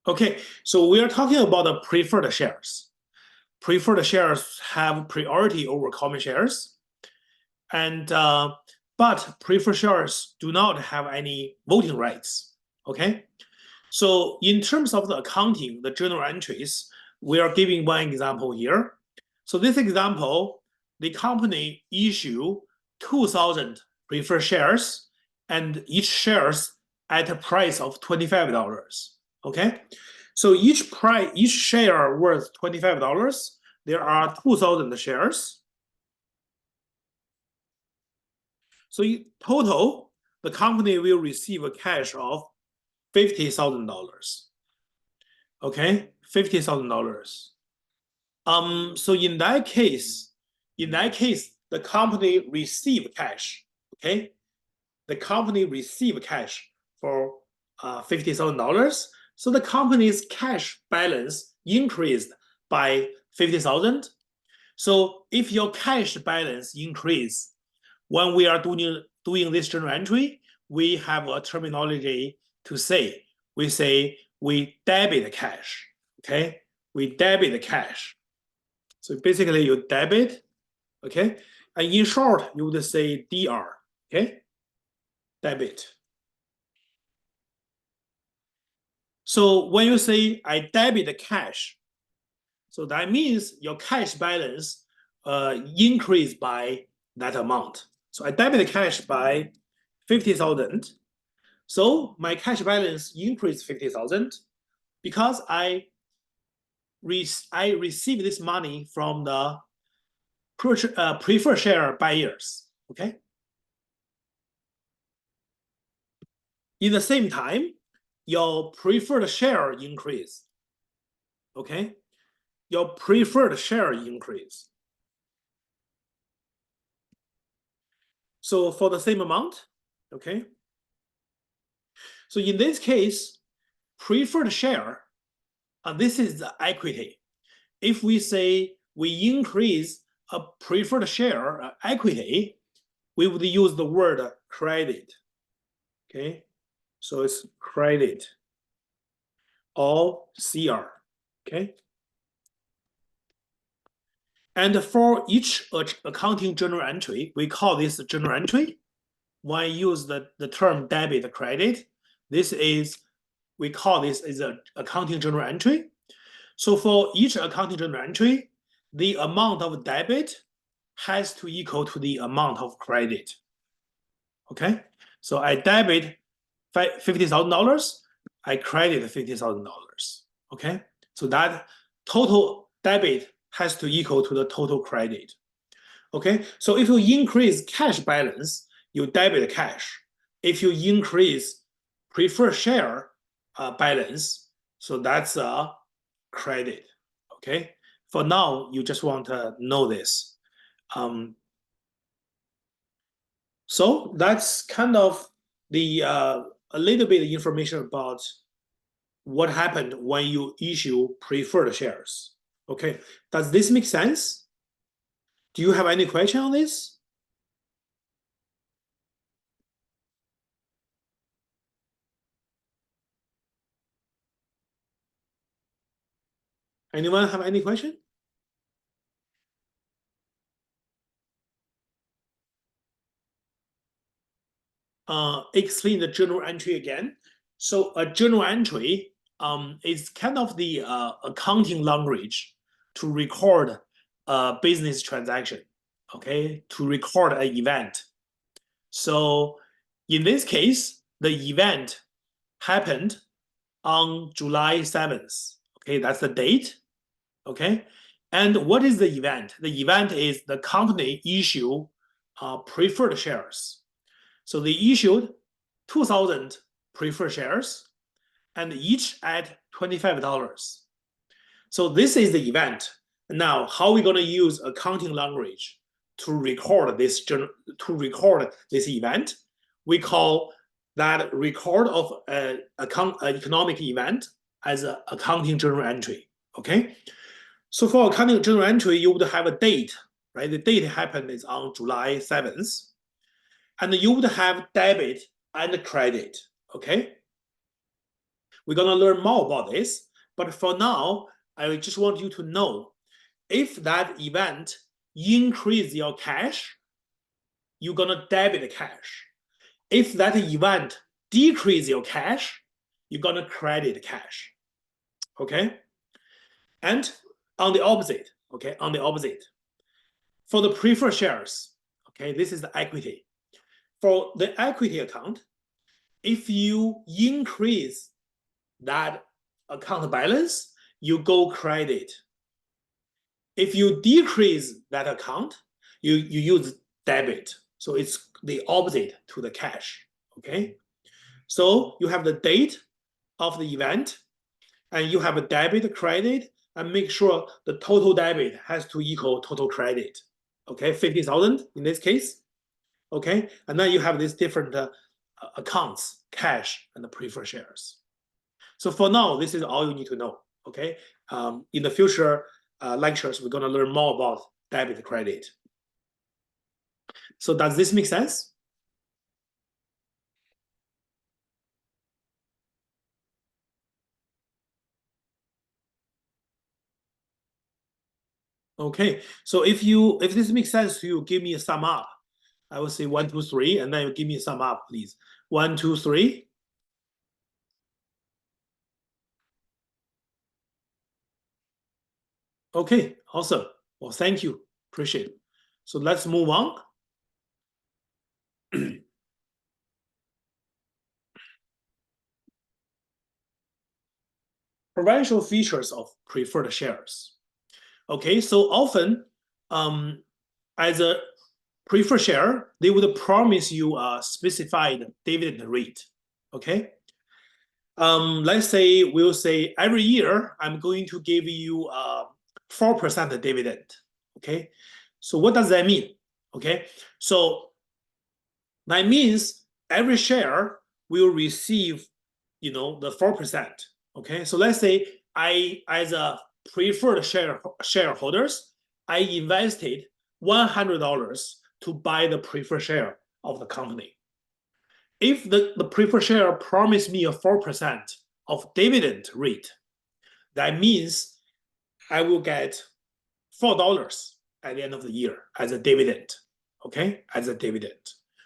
Okay, so we are talking about the preferred shares. Preferred shares have priority over common shares, and but preferred shares do not have any voting rights. Okay, so in terms of the accounting, the journal entries, we are giving one example here. So this example, the company issue 2,000 preferred shares, and each shares at a price of $25. Okay, so each share worth $25. There are 2,000 shares. So in total, the company will receive a cash of $50,000. Okay, $50,000. So in that case, the company receive cash. Okay, the company receive cash for $50,000. So the company's cash balance increased by 50,000. So if your cash balance increase when we are doing this journal entry, we have a terminology to say. We say we debit cash. Okay, we debit the cash. So basically you debit, okay? And in short, you would say DR, okay? Debit. So when you say I debit the cash, so that means your cash balance increased by that amount. So I debit the cash by 50,000. So my cash balance increased 50,000 because I received this money from the preferred share buyers. Okay. In the same time, your preferred share increase. Okay. Your preferred share increase. So for the same amount, okay. So in this case, preferred share, this is the equity. If we say we increase a preferred share equity, we would use the word credit. Okay, so it's credit or CR. Okay. And for each accounting journal entry, we call this journal entry. When I use the term debit credit, this is, we call this is an accounting journal entry. So for each accounting journal entry, the amount of debit has to equal to the amount of credit. Okay, so I debit $50,000, I credit $50,000. Okay, so that total debit has to equal to the total credit. Okay, so if you increase cash balance, you debit cash. If you increase preferred share balance, so that's a credit. Okay, for now, you just want to know this. So that's kind of the a little bit of information about what happened when you issue preferred shares. Okay, does this make sense? Do you have any question on this? Anyone have any question? Explain the journal entry again. So a journal entry is kind of the accounting language to record a business transaction, okay, to record an event. So in this case, the event happened on July 7th. Okay, that's the date. Okay, and what is the event? The event is the company issue preferred shares. So they issued 2,000 preferred shares, and each at $25. So this is the event. Now, how are we going to use accounting language to record this event? We call that record of an economic event as an accounting journal entry. Okay. So for accounting journal entry, you would have a date, right? The date happened is on July 7th. And you would have debit and credit, okay? We're gonna learn more about this, but for now, I just want you to know if that event increase your cash, you're gonna debit the cash. If that event decrease your cash, you're gonna credit cash. Okay? And on the opposite, okay, on the opposite, for the preferred shares, okay, this is the equity. For the equity account, if you increase that account balance, you go credit. If you decrease that account, you use debit. So it's the opposite to the cash, okay? So you have the date of the event, and you have a debit, credit, and make sure the total debit has to equal total credit, okay? 50,000 in this case, okay? And then you have these different accounts, cash, and the preferred shares. So for now, this is all you need to know, okay? In the future lectures, we're gonna learn more about debit, credit. So does this make sense? Okay, so if this makes sense to you, give me a sum up. I will say 1, 2, 3, and then you give me a sum up, please. 1, 2, 3. Okay, awesome. Well, thank you. Appreciate it. So let's move on. Provincial features of preferred shares. Okay, so often, as a preferred share, they would promise you a specified dividend rate. Okay, let's say we'll say every year I'm going to give you 4% dividend. Okay, so what does that mean? Okay, so that means every share will receive, the 4%. Okay, so let's say I, as a preferred shareholders, I invested $100 to buy the preferred share of the company. If the preferred share promised me a 4% of dividend rate, that means I will get $4 at the end of the year as a dividend. Okay, as a dividend.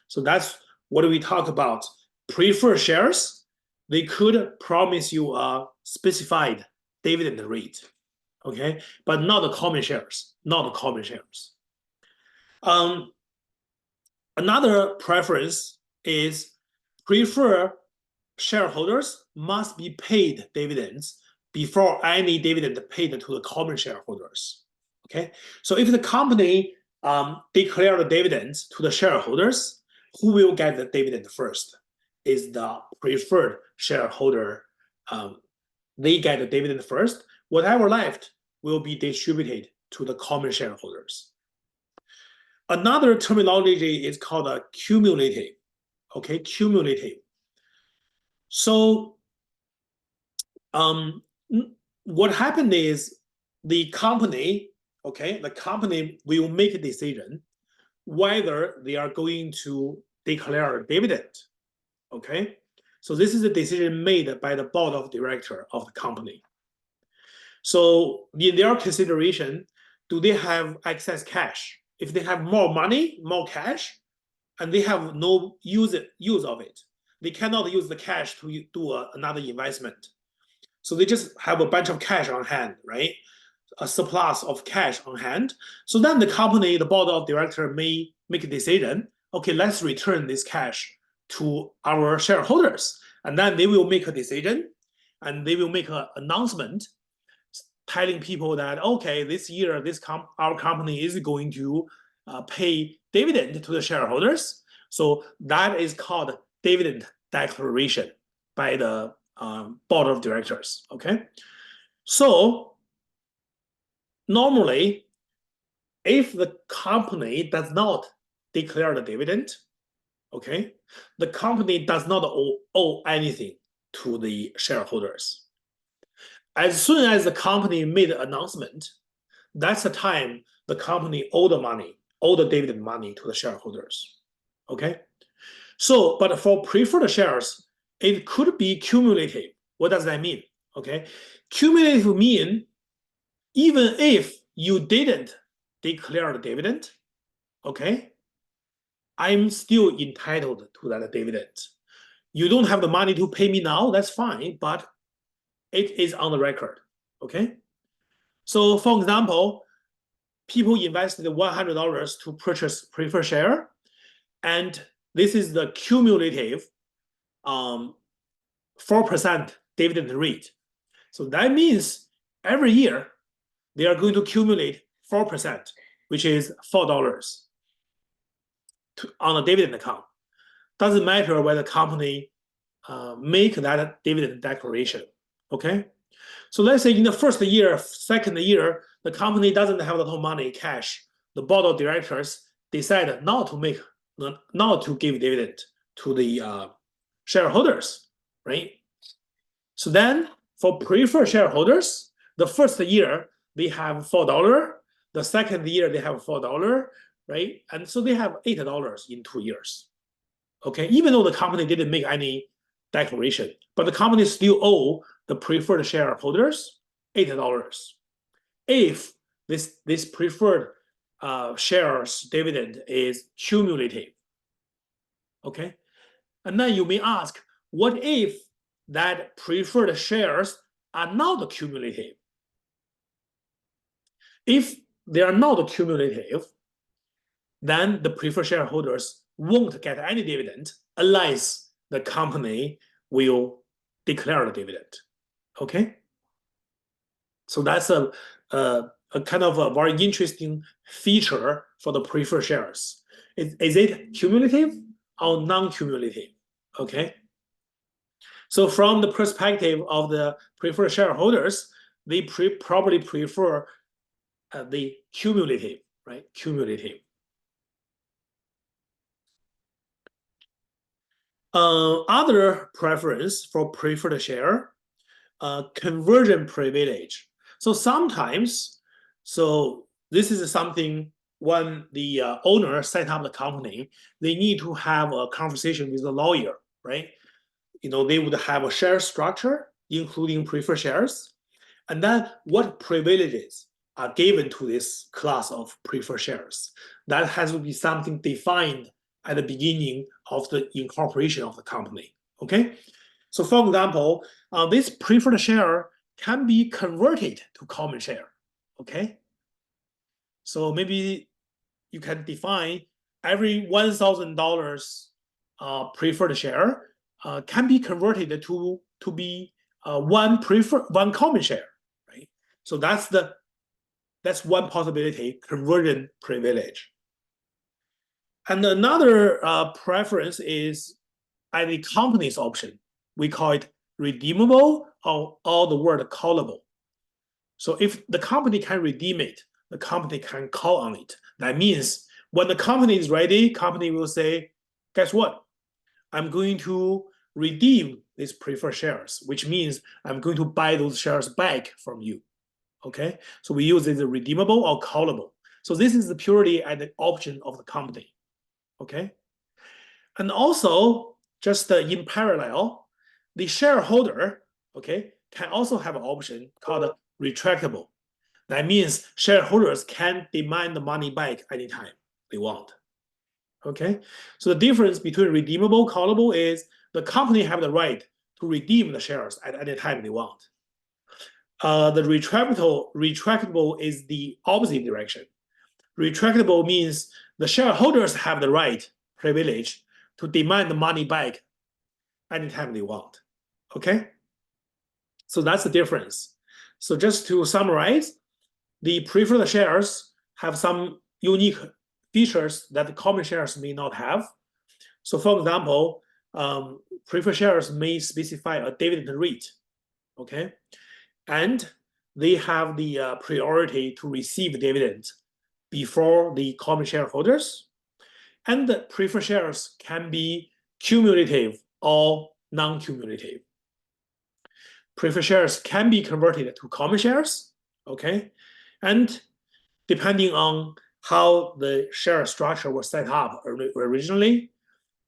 So that's what we talk about. Preferred shares, they could promise you a specified dividend rate, okay, but not the common shares, not the common shares. Another preference is preferred shareholders must be paid dividends before any dividend paid to the common shareholders. Okay, so if the company declare the dividends to the shareholders, who will get the dividend first? Is the preferred shareholder. They get the dividend first. Whatever left will be distributed to the common shareholders. Another terminology is called a cumulative. Okay, cumulative. So what happened is the company, okay, the company will make a decision whether they are going to declare a dividend. Okay, so this is a decision made by the board of directors of the company. So in their consideration, do they have excess cash? If they have more money, more cash, and they have no use of it, they cannot use the cash to do another investment. So they just have a bunch of cash on hand, right? A surplus of cash on hand. So then the company, the board of directors may make a decision, okay, let's return this cash to our shareholders. And then they will make a decision and they will make an announcement telling people that, okay, this year, our company is going to pay dividend to the shareholders. So that is called dividend declaration by the board of directors, okay? So normally, if the company does not declare the dividend, okay, the company does not owe anything to the shareholders. As soon as the company made an announcement, that's the time the company owe the dividend money to the shareholders, okay? So, but for preferred shares, it could be cumulative. What does that mean? Okay, cumulative mean even if you didn't declare the dividend, okay, I'm still entitled to that dividend. You don't have the money to pay me now, that's fine, but it is on the record, okay? So for example, people invested $100 to purchase preferred share, and this is the cumulative 4% dividend rate. So that means every year they are going to accumulate 4%, which is $4 on a dividend account. Doesn't matter whether the company make that dividend declaration, okay? So let's say in the first year, second year, the company doesn't have a lot of money, cash. The board of directors decided not to give dividend to the shareholders, right? So then for preferred shareholders, the first year they have $4, the second year they have $4, right? And so they have $8 in 2 years. Okay, even though the company didn't make any declaration, but the company still owe the preferred shareholders $8. If this preferred shares dividend is cumulative. Okay, and then you may ask, what if that preferred shares are not cumulative? If they are not cumulative, then the preferred shareholders won't get any dividend unless the company will declare the dividend. Okay, so that's a kind of a very interesting feature for the preferred shares. Is it cumulative or non-cumulative? Okay, so from the perspective of the preferred shareholders, they probably prefer the cumulative, right? Cumulative. Other preference for preferred share, conversion privilege. So sometimes, so this is something when the owner set up the company, they need to have a conversation with the lawyer, right? You know, they would have a share structure, including preferred shares, and then what privileges are given to this class of preferred shares. That has to be something defined at the beginning of the incorporation of the company, okay? So for example, this preferred share can be converted to common share, okay? So maybe you can define every $1,000 preferred share can be converted to be one common share, right? So that's one possibility, conversion privilege. And another preference is at the company's option. We call it redeemable or the word callable. So if the company can redeem it, the company can call on it. That means when the company is ready, company will say, guess what? I'm going to redeem these preferred shares, which means I'm going to buy those shares back from you. Okay, so we use it as redeemable or callable. So this is purely at the option of the company. Okay, and also just in parallel, the shareholder, okay, can also have an option called retractable. That means shareholders can demand the money back anytime they want. Okay, so the difference between redeemable, callable is the company have the right to redeem the shares at any time they want. The retractable is the opposite direction. Retractable means the shareholders have the right, privilege, to demand the money back anytime they want. Okay? So that's the difference. So just to summarize, the preferred shares have some unique features that the common shares may not have. So for example, preferred shares may specify a dividend rate, okay? And they have the priority to receive dividends before the common shareholders. And the preferred shares can be cumulative or non-cumulative. Preferred shares can be converted to common shares, okay? And depending on how the share structure was set up originally,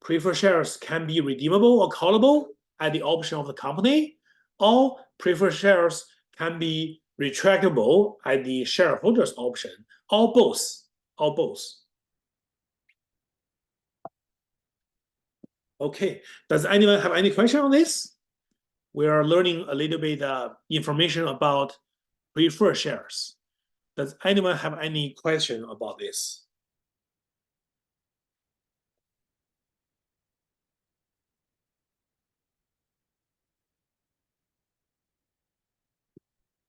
preferred shares can be redeemable or callable at the option of the company, all preferred shares can be retractable at the shareholders option, or both, or both. Okay, does anyone have any question on this? We are learning a little bit information about preferred shares. Does anyone have any question about this?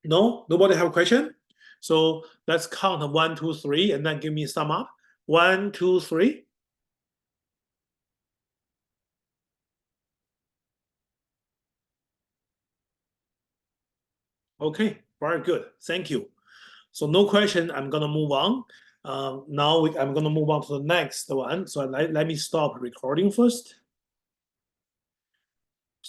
No, nobody have a question? So let's count 1, 2, 3, and then give me sum up. 1, 2, 3. Okay, very good. Thank you. So no question. I'm gonna move on. Now I'm gonna move on to the next one. So let me stop recording first.